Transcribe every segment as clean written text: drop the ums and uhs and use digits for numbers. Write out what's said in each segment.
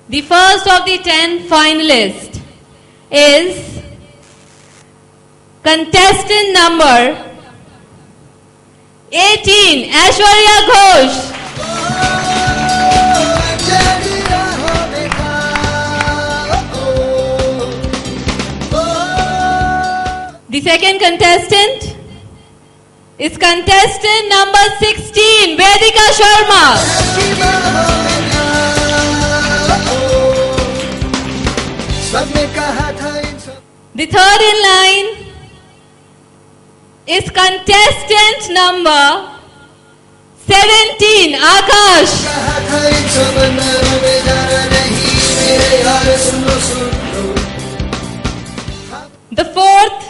The first of the 10 finalists is contestant number 18, Aishwarya Ghosh. The second contestant is contestant number 16, Vedika Sharma. The third in line is contestant number 17, Akash. The fourth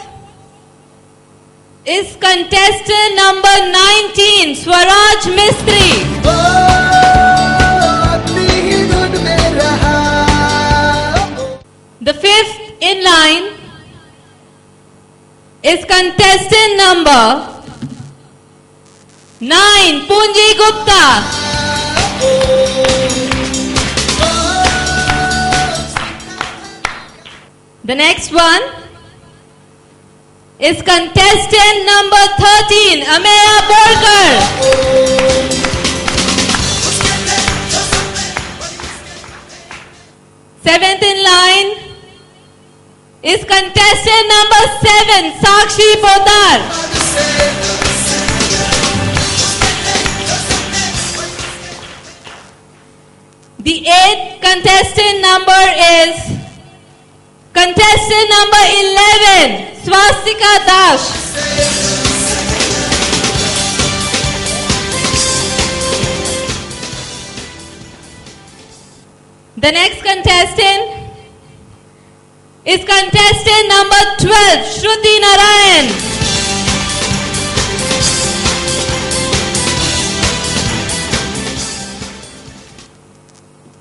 is contestant number 19, Swaraj Mistry. The fifth in line is contestant number 9, Punji Gupta. The next one is contestant number 13, Ameya Borkar. Seventh in line is contestant number 7, Sakshi Poddar. The eighth contestant number is contestant number 11, Swastika Das. The next contestant is contestant number 12, Shruti Narayan.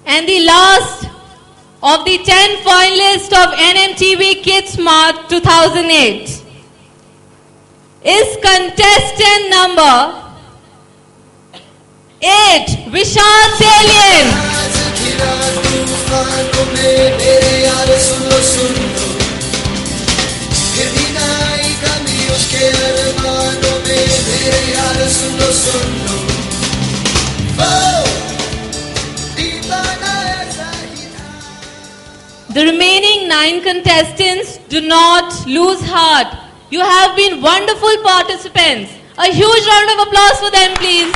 And the last of the 10 finalists of NMTV Kids Smart 2008 is contestant number 8, Vishal Salien. The remaining 9 contestants, do not lose heart. You have been wonderful participants. A huge round of applause for them, please.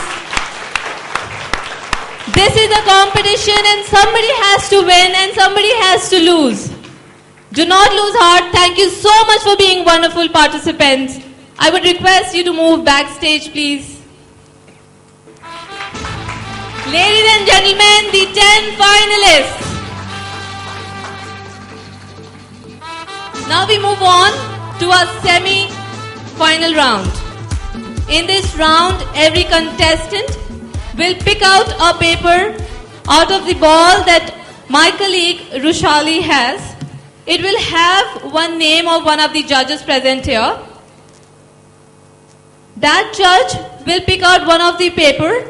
This is a competition and somebody has to win and somebody has to lose. Do not lose heart. Thank you so much for being wonderful participants. I would request you to move backstage, please. Ladies and gentlemen, the 10 finalists. Now we move on to our semi-final round. In this round, every contestant will pick out a paper out of the ball that my colleague Rushali has. It will have one name of one of the judges present here. That judge will pick out one of the paper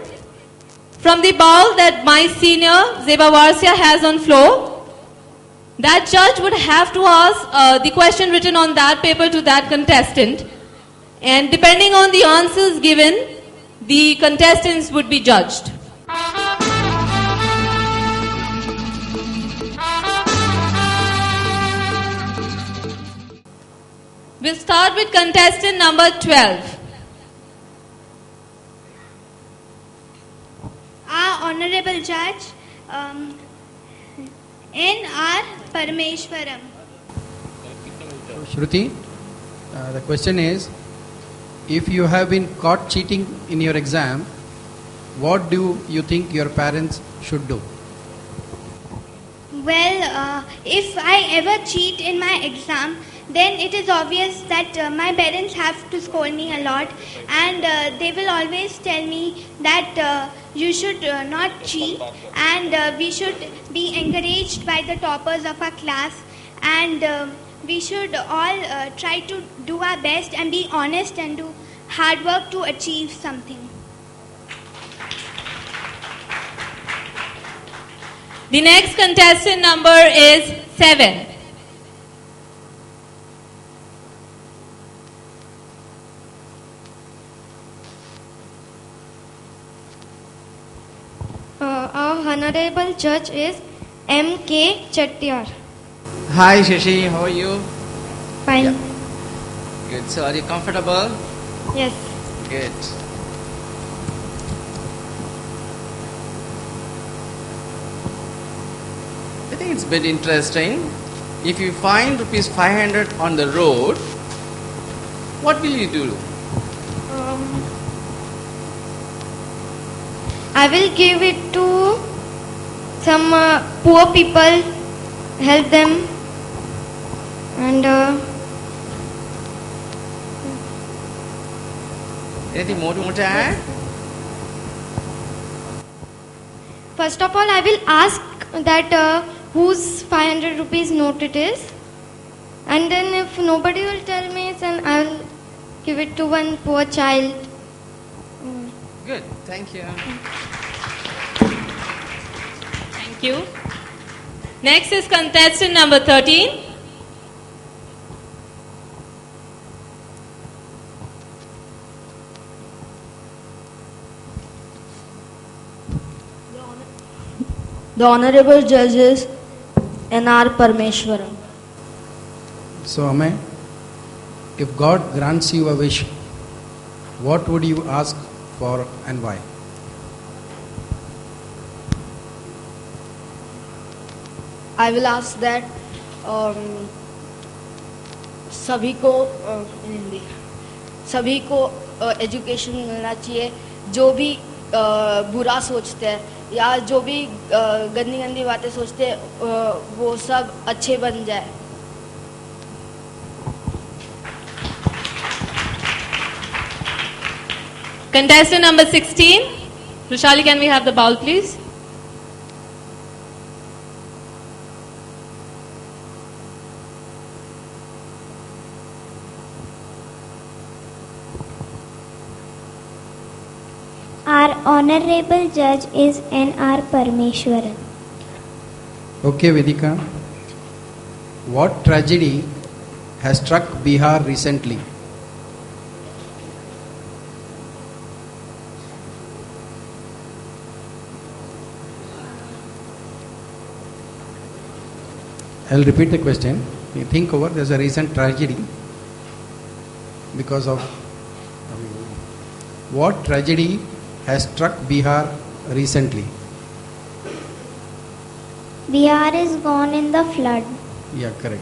from the ball that my senior Zeba Warsia has on floor. That judge would have to ask the question written on that paper to that contestant, and depending on the answers given, the contestants would be judged. We'll start with contestant number 12. Our Honorable Judge, N.R. Parameshwaram. Shruti, the question is, if you have been caught cheating in your exam, what do you think your parents should do? Well, if I ever cheat in my exam, then it is obvious that my parents have to scold me a lot, and they will always tell me that you should not cheat, and we should be encouraged by the toppers of our class, and we should all try to do our best and be honest and do hard work to achieve something. The next contestant number is 7. Our honorable judge is M.K. Chettiar. Hi Shashi, how are you? Fine. Yeah. Good. So are you comfortable? Yes. Good. I think it's a bit interesting. If you find rupees 500 on the road, what will you do? I will give it to some poor people, help them, and Anything more to add? first of all, I will ask that whose 500 rupees note it is, and then if nobody will tell me, then I will give it to one poor child. Good. Thank you. Thank you. Next is contestant number 13. The Honorable Judge is N.R. Parmeshwaran. So, Amay, if God grants you a wish, what would you ask for and why? I will ask that सभी को in Hindi सभी को education मिलना चाहिए. जो भी बुरा सोचते हैं या जो भी गंदी गंदी बातें सोचते हैं वो सब अच्छे बन जाए. Contestant number 16. Rushali, can we have the bowl, please? Our honorable judge is N.R. Parmeshwaran. Okay, Vedika. What tragedy has struck Bihar recently? I'll repeat the question. You think over, there's a recent tragedy because of what tragedy has struck Bihar recently? Bihar is gone in the flood. Yeah, correct.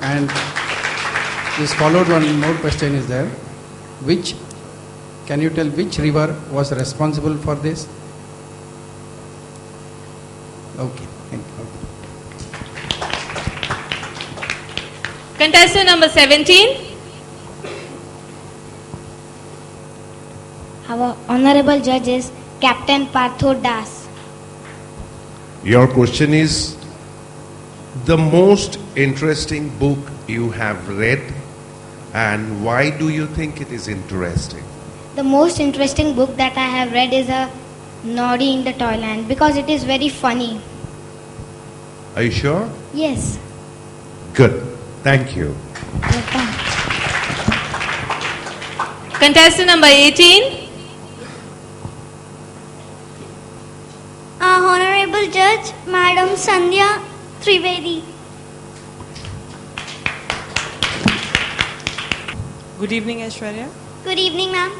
And this followed one more question is there. Can you tell which river was responsible for this? Okay, thank you. Contestant number 17. Our honorable judge is Captain Partho Das. Your question is the most interesting book you have read, and why do you think it is interesting? The most interesting book that I have read is a Noddy in the Toyland because it is very funny. Are you sure? Yes. Good. Thank you. Contestant number 18. Our honorable judge, Madam Sandhya Trivedi. Good evening, Aishwarya. Good evening, ma'am.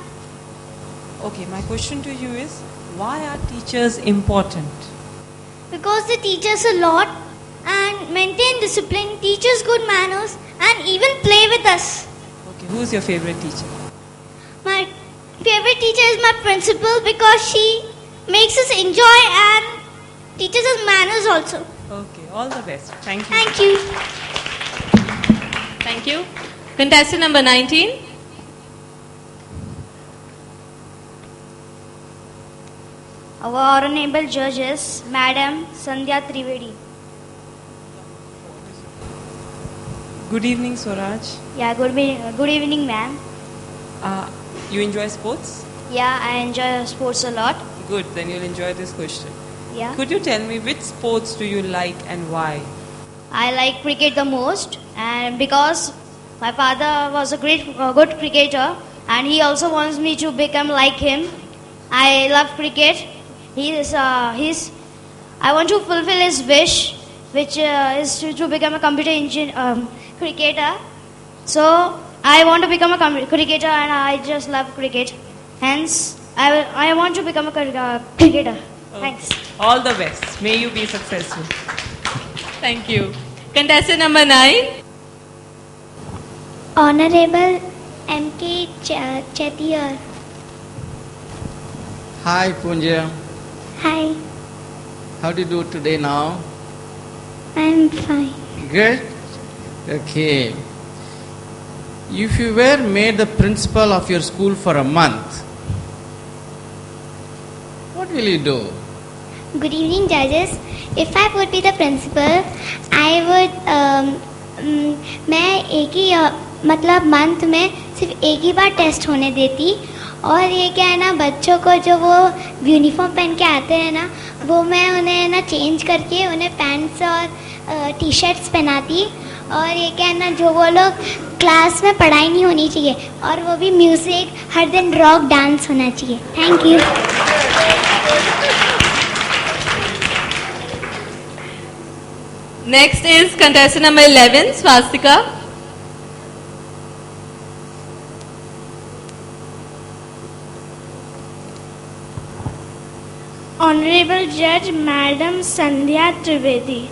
Okay, my question to you is, why are teachers important? Because they teach us a lot and maintain discipline, teach us good manners, and even play with us. Okay, who's your favorite teacher? My favorite teacher is my principal because she makes us enjoy and teaches us manners also. Okay, all the best. Thank you. Thank you. Thank you. Contestant number 19. Our honorable judge is Madam Sandhya Trivedi. Good evening, Swaraj. Yeah, good evening, ma'am. You enjoy sports? Yeah, I enjoy sports a lot. Good, then you'll enjoy this question. Yeah. Could you tell me which sports do you like and why? I like cricket the most, and because my father was a good cricketer, and he also wants me to become like him. I love cricket. I want to fulfill his wish, which is to become a cricketer. So I want to become a cricketer, and I just love cricket. Hence, I want to become a cricketer. Thanks. All the best. May you be successful. Thank you. Contestant number 9. Honorable M.K. Chettiar. Hi Punja, Hi, how do you do today now? I'm fine. Good? Okay. If you were made the principal of your school for a month, what will you do? Good evening, judges. If I would be the principal, I would मैं एक ही मतलब month में सिर्फ एक ही बार test होने देती, और ये क्या है ना, बच्चों को जो वो यूनिफॉर्म पहन के आते हैं ना, वो मैं उन्हें ना चेंज करके उन्हें पैंट्स और टी शर्ट्स पहनाती, और ये क्या है ना, जो वो लोग क्लास में पढ़ाई नहीं होनी चाहिए, और वो भी म्यूज़िक, हर दिन रॉक डांस होना चाहिए. Thank you. Next is contestant number 11, Swastika. Honorable Judge Madam Sandhya Trivedi.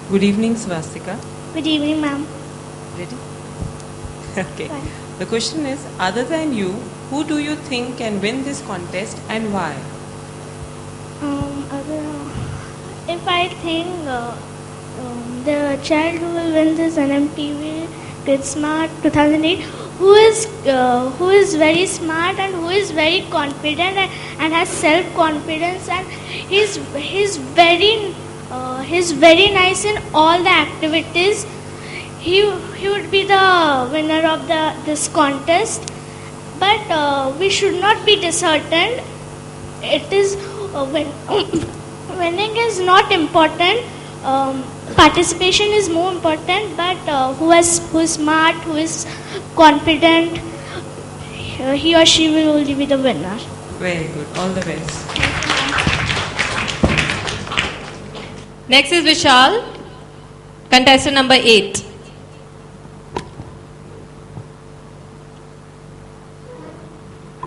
Good evening, Swastika. Good evening, ma'am. Ready? Okay. The question is, other than you, who do you think can win this contest and why? If I think the child who will win this NMTV Kid Smart 2008, who is very smart and who is very confident and has self-confidence, and he's very nice in all the activities. He would be the winner of this contest, but we should not be disheartened. It is winning is not important. Participation is more important. But who is smart, who is confident, he or she will only be the winner. Very good. All the best. Next is Vishal, contestant number 8.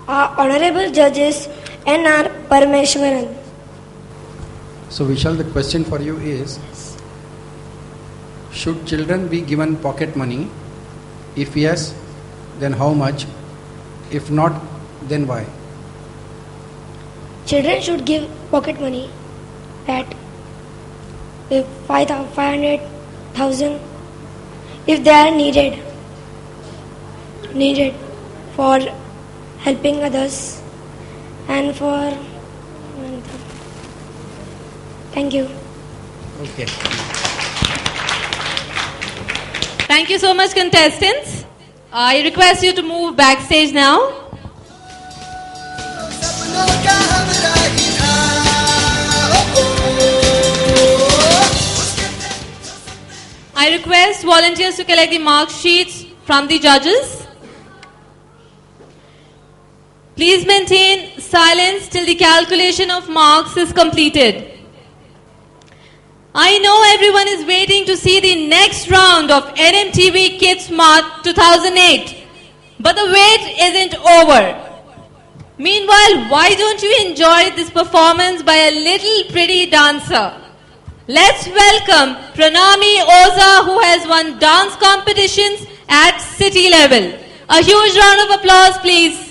Honorable Judges N.R. Parameshwaran. So Vishal, the question for you is, should children be given pocket money? If yes, then how much? If not, then why? Children should give pocket money at 500,000 if they are needed for helping others and for. Thank you. Okay. Thank you so much, contestants. I request you to move backstage now. I request volunteers to collect the mark sheets from the judges. Please maintain silence till the calculation of marks is completed. I know everyone is waiting to see the next round of NMTV Kids Smart 2008, but the wait isn't over. Meanwhile, why don't you enjoy this performance by a little pretty dancer? Let's welcome Pranami Oza, who has won dance competitions at city level. A huge round of applause, please.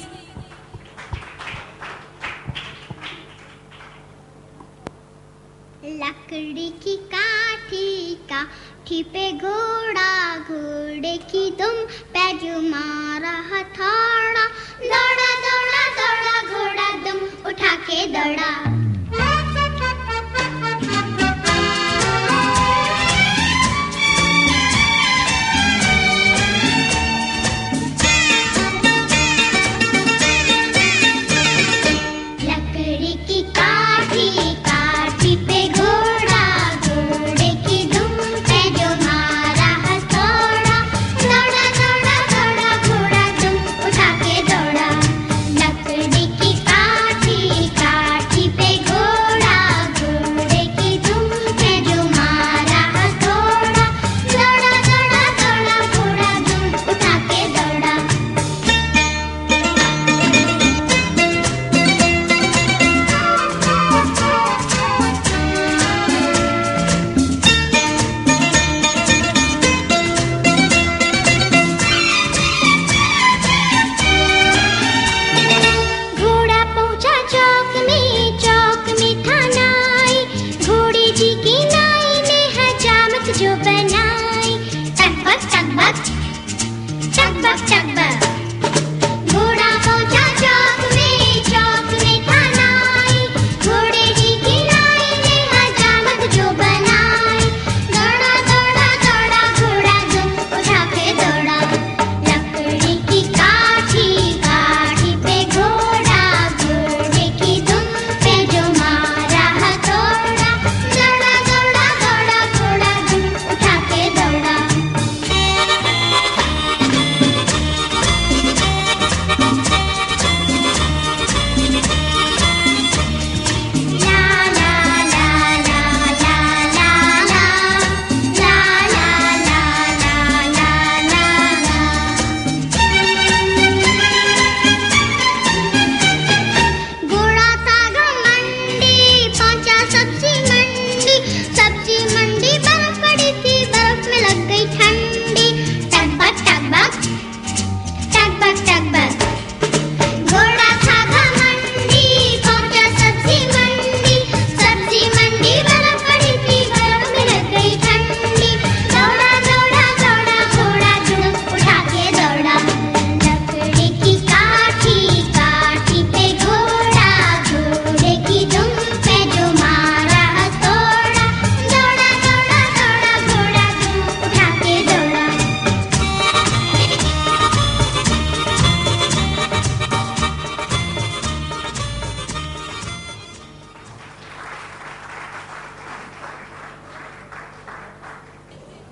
लकड़ी की काठी पे घोड़ा, घोड़े की दुम पे जुमारा हथौड़ा, दौड़ा दौड़ा दौड़ा घोड़ा दुम उठा के दौड़ा.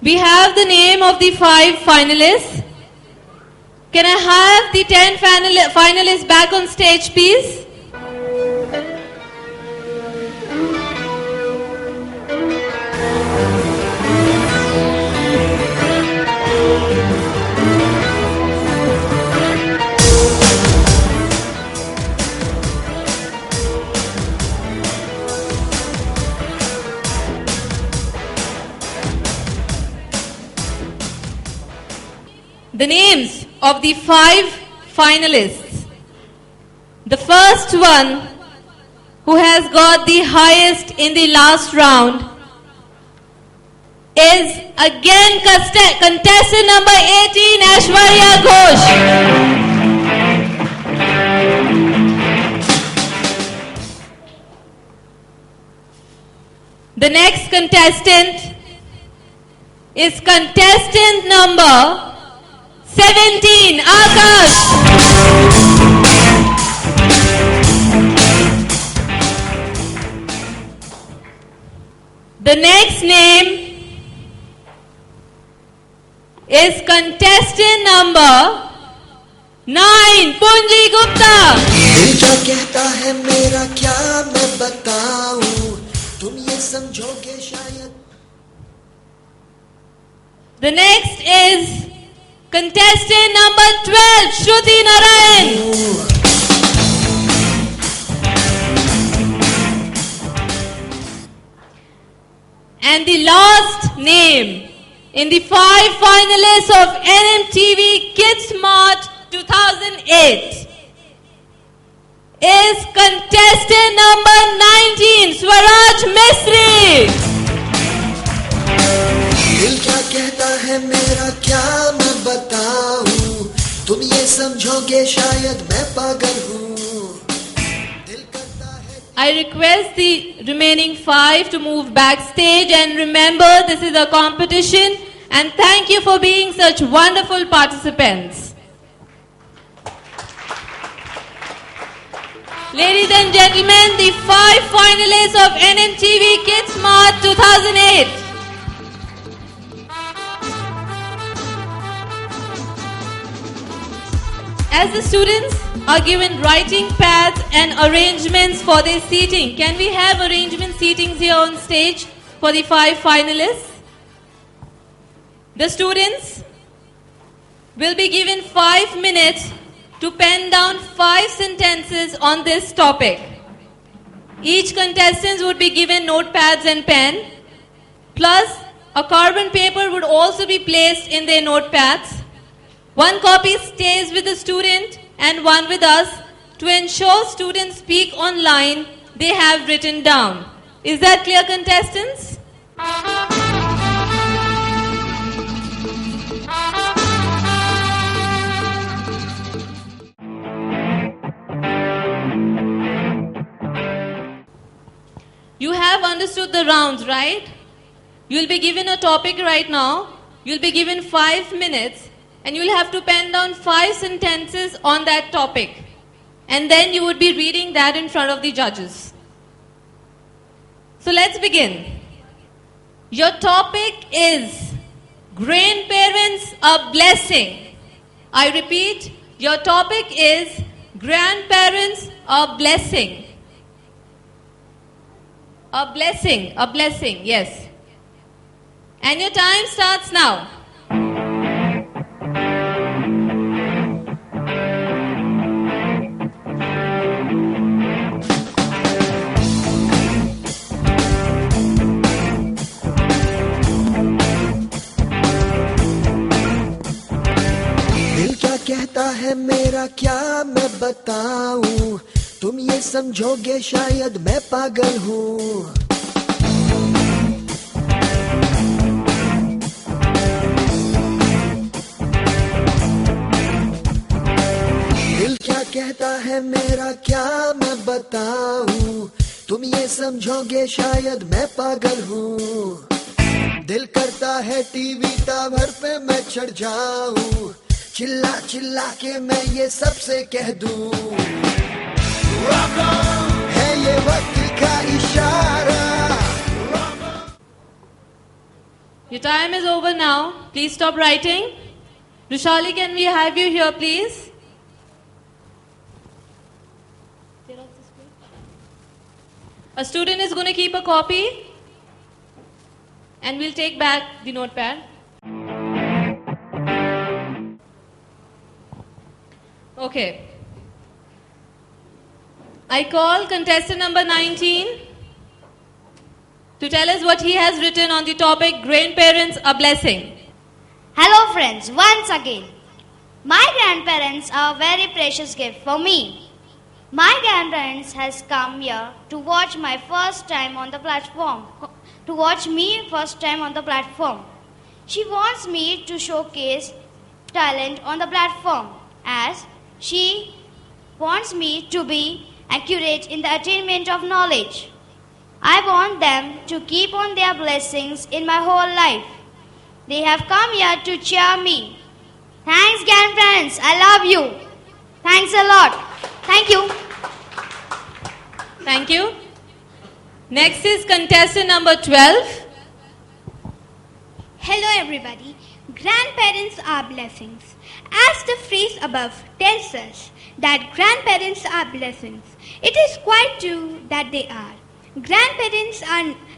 We have the name of the 5 finalists. Can I have the 10 finalists back on stage, please? The names of the 5 finalists. The first one who has got the highest in the last round is again contestant number 18, Aishwarya Ghosh. The next contestant is contestant number 17, Akash. The next name is contestant number 9, Punji Gupta. दिल क्या कहता है मेरा क्या मैं बताऊं, तुम ये समझोगे शायद. The next is contestant number 12, Shruti Narayan. And the last name in the 5 finalists of NMTV Kidsmart 2008 is contestant number 19, Swaraj Misri. दिल क्या कहता है मेरा क्या मैं बताऊं, तुम ये समझोगे शायद मैं पागल हूँ. I request the remaining 5 to move backstage, and remember this is a competition, and thank you for being such wonderful participants. Ladies and gentlemen, the 5 finalists of NMTV Kidsmart 2008. As the students are given writing pads and arrangements for their seating, can we have arrangement seatings here on stage for the 5 finalists? The students will be given 5 minutes to pen down 5 sentences on this topic. Each contestant would be given notepads and pen, plus a carbon paper would also be placed in their notepads. 1 copy stays with the student and 1 with us to ensure students speak online they have written down. Is that clear, contestants? You have understood the rounds, right? You'll be given a topic right now. You'll be given 5 minutes. And you'll have to pen down 5 sentences on that topic. And then you would be reading that in front of the judges. So let's begin. Your topic is grandparents a blessing. I repeat, your topic is grandparents a blessing. A blessing, yes. And your time starts now. कहता है मेरा क्या मैं बताऊं, तुम ये समझोगे शायद मैं पागल हूँ. दिल क्या कहता है मेरा क्या मैं बताऊं, तुम ये समझोगे शायद मैं पागल हूँ. दिल करता है टीवी टावर पे मैं चढ़ जाऊं, चिल्ला चिल्ला के मैं ये सबसे कह दूं, है ये वक्त का इशारा. Your time is over now. Please stop writing. Rushali, can we have you here, please? A student is going to keep a copy and we'll take back the notepad. Okay. I call contestant number 19 to tell us what he has written on the topic Grandparents a Blessing. Hello friends, once again. My grandparents are a very precious gift for me. My grandparents has come here to watch my first time on the platform. To watch me first time on the platform. She wants me to showcase talent on the platform as she wants me to be accurate in the attainment of knowledge. I want them to keep on their blessings in my whole life. They have come here to cheer me. Thanks, grandparents. I love you. Thanks a lot. Thank you. Thank you. Next is contestant number 12. Hello everybody. Grandparents are blessings. As the phrase above tells us that grandparents are blessings, it is quite true that they are. Grandparents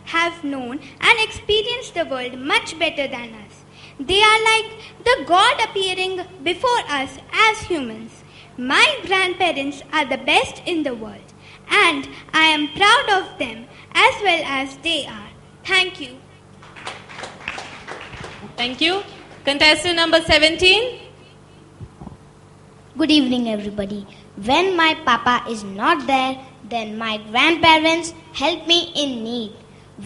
have known and experienced the world much better than us. They are like the God appearing before us as humans. My grandparents are the best in the world, and I am proud of them as well as they are. Thank you. Thank you. Contestant number 17. Good evening, everybody. When my papa is not there, then my grandparents help me in need.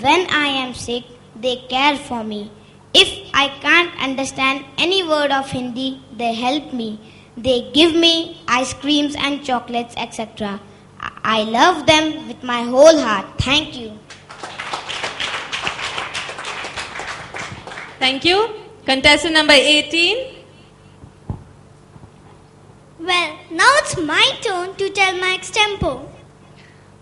When I am sick, they care for me. If I can't understand any word of Hindi, they help me. They give me ice creams and chocolates, etc. I love them with my whole heart. Thank you. Thank you. Contestant number 18. Well, now it's my turn to tell my extempo.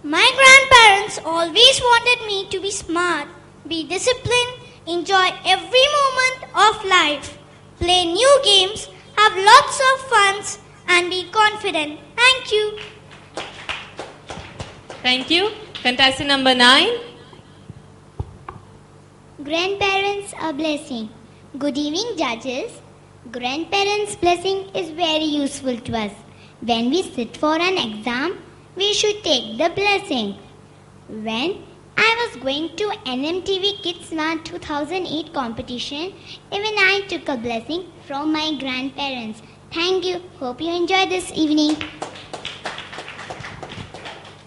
My grandparents always wanted me to be smart, be disciplined, enjoy every moment of life, play new games, have lots of fun, and be confident. Thank you. Thank you. Contestant number 9. Grandparents a blessing. Good evening, judges. Grandparents' blessing is very useful to us. When we sit for an exam, we should take the blessing. When I was going to NMTV Kids Smart 2008 competition, even I took a blessing from my grandparents. Thank you. Hope you enjoy this evening.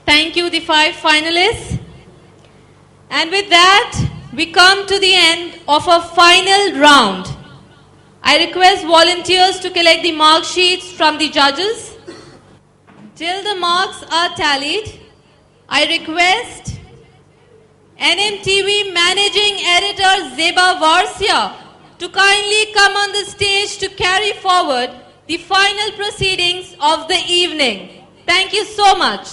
Thank you, the 5 finalists. And with that, we come to the end of our final round. I request volunteers to collect the mark sheets from the judges. Till the marks are tallied, I request NMTV Managing Editor Zeba Varsia to kindly come on the stage to carry forward the final proceedings of the evening. Thank you so much.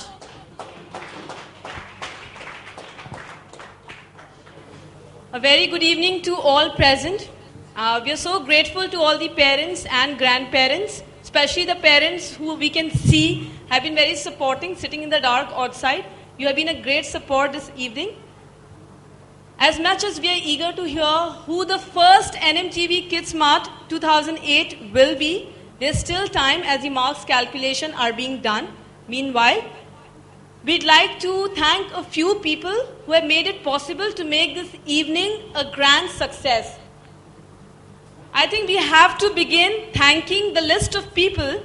A very good evening to all present. We are so grateful to all the parents and grandparents, especially the parents who we can see have been very supporting, sitting in the dark outside. You have been a great support this evening. As much as we are eager to hear who the first NMTV Kids Smart 2008 will be, there's still time as the marks calculation are being done. Meanwhile, we'd like to thank a few people who have made it possible to make this evening a grand success. I think we have to begin thanking the list of people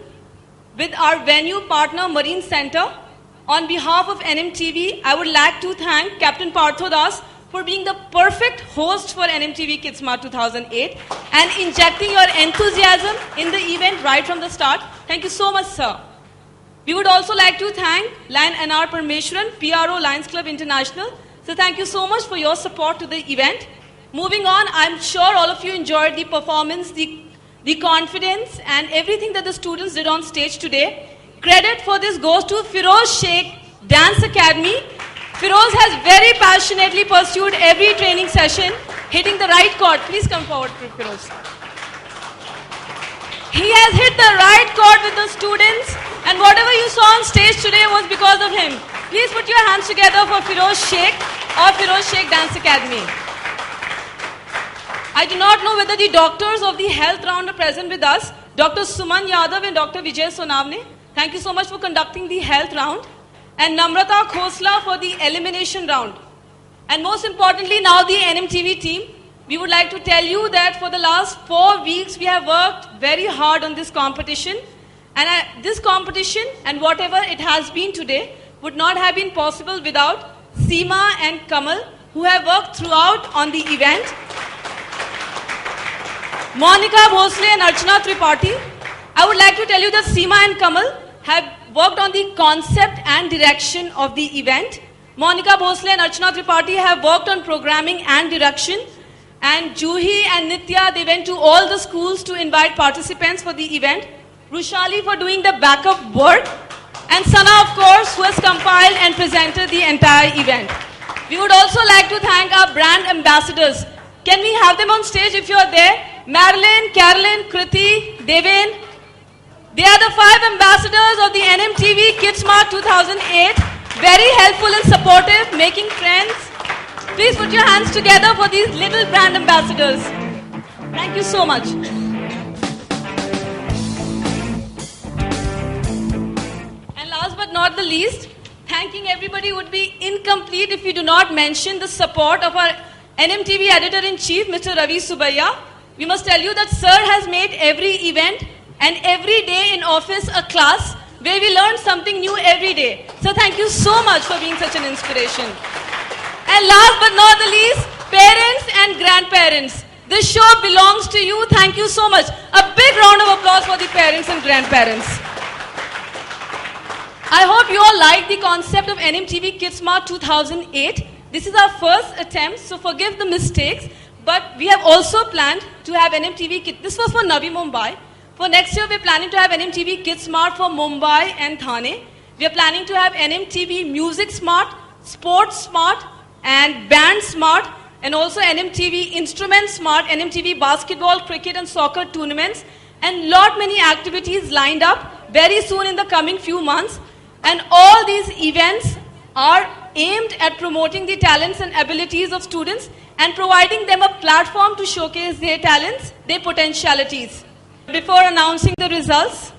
with our venue partner Marine Center. On behalf of NMTV, I would like to thank Captain Partho Das for being the perfect host for NMTV Kids Smart 2008 and injecting your enthusiasm in the event right from the start. Thank you so much, sir. We would also like to thank Lion NR Parmeshwaran, PRO Lions Club International. So thank you so much for your support to the event. Moving on, I'm sure all of you enjoyed the performance, the confidence and everything that the students did on stage today. Credit for this goes to Firoz Sheikh Dance Academy. Firoz has very passionately pursued every training session hitting the right chord. Please come forward, Firoz. He has hit the right chord with the students, and whatever you saw on stage today was because of him. Please put your hands together for Firoz Sheikh of Firoz Sheikh Dance Academy. I do not know whether the doctors of the health round are present with us. Dr. Suman Yadav and Dr. Vijay Sonavne, thank you so much for conducting the health round. And Namrata Khosla for the elimination round. And most importantly, now the NMTV team, we would like to tell you that for the last 4 weeks, we have worked very hard on this competition. And this competition and whatever it has been today would not have been possible without Seema and Kamal, who have worked throughout on the event. Monica Bhosle and Archana Tripathi. I would like to tell you that Seema and Kamal have worked on the concept and direction of the event. Monica Bhosle and Archana Tripathi have worked on programming and direction. And Juhi and Nitya, they went to all the schools to invite participants for the event. Rushali for doing the backup work. And Sana, of course, who has compiled and presented the entire event. We would also like to thank our brand ambassadors. Can we have them on stage if you are there? Marilyn, Carolyn, Kriti, Devin. They are the 5 ambassadors of the NMTV Kidsmart 2008. Very helpful and supportive, making friends. Please put your hands together for these little brand ambassadors. Thank you so much. And last but not the least, thanking everybody would be incomplete if we do not mention the support of our NMTV Editor-in-Chief, Mr. Ravi Subbiah. We must tell you that Sir has made every event and every day in office a class where we learn something new every day. So thank you so much for being such an inspiration. And last but not the least, parents and grandparents. This show belongs to you. Thank you so much. A big round of applause for the parents and grandparents. I hope you all like the concept of NMTV Kidsmart 2008. This is our first attempt, so forgive the mistakes. But we have also planned to have NMTV Kids. This was for Navi Mumbai. For next year, we're planning to have NMTV Kids Smart for Mumbai and Thane. We are planning to have NMTV Music Smart, Sports Smart, and Band Smart, and also NMTV Instrument Smart, NMTV Basketball, Cricket, and Soccer tournaments, and lot many activities lined up very soon in the coming few months. And all these events are aimed at promoting the talents and abilities of students and providing them a platform to showcase their talents, their potentialities. Before announcing the results,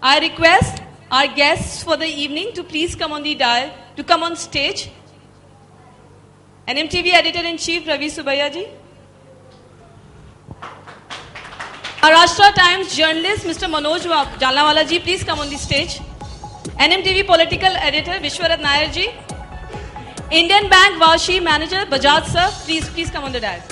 I request our guests for the evening to please come on the dial, to come on stage. NMTV Editor-in-Chief Ravi Subbiah ji. Maharashtra Times journalist Mr. Manoj Jalnawala ji, please come on the stage. NMTV Political Editor Vishwarat Nair ji. Indian Bank Vashi Manager Bajaj sir, please come on the dial.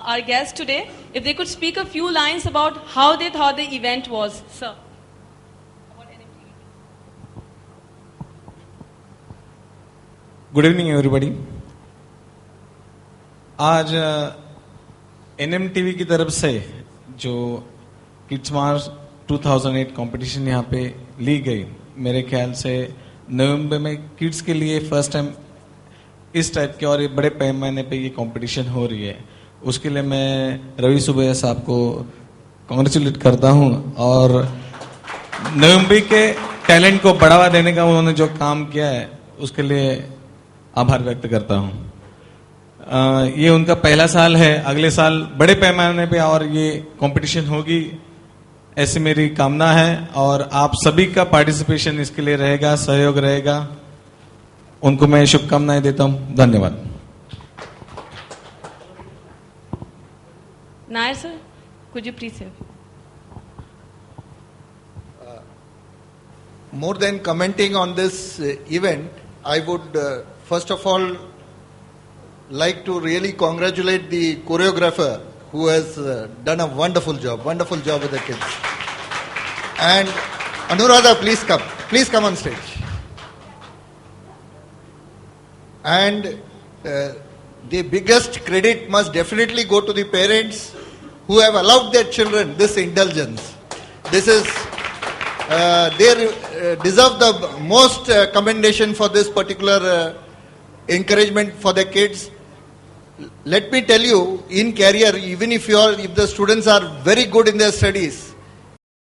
Our guests today, if they could speak a few lines about how they thought the event was. Sir. Good evening everybody. आज एनएमटीवी की तरफ से जो किड्समार्ट 2008 competition यहाँ पे ली गई, मेरे ख्याल से नवंबर में किड्स के लिए फर्स्ट टाइम इस टाइप के और ये बड़े पैमाने पे ये कंपटीशन हो रही है, उसके लिए मैं रवि सुब्बैया साहब को कॉन्ग्रेचुलेट करता हूँ और नवंबर के टैलेंट को बढ़ावा देने का उन्होंने जो काम किया है उसके लिए आभार व्यक्त करता हूँ। ये उनका पहला साल है, अगले साल बड़े पैमाने पे और ये कंपटीशन होगी ऐसी मेरी कामना है और आप सभी का पार्टिसिपेशन इसके लिए रहेगा, सहयोग रहेगा, उनको मैं शुभकामनाएं देता हूँ। धन्यवाद। Nair sir, could you please say? More than commenting on this event, I would first of all like to really congratulate the choreographer who has done a wonderful job with the kids. And Anuradha, please come on stage. And the biggest credit must definitely go to the parents who have allowed their children this indulgence. This is, they deserve the most commendation for this particular encouragement for the kids. Let me tell you, in career, even if the students are very good in their studies,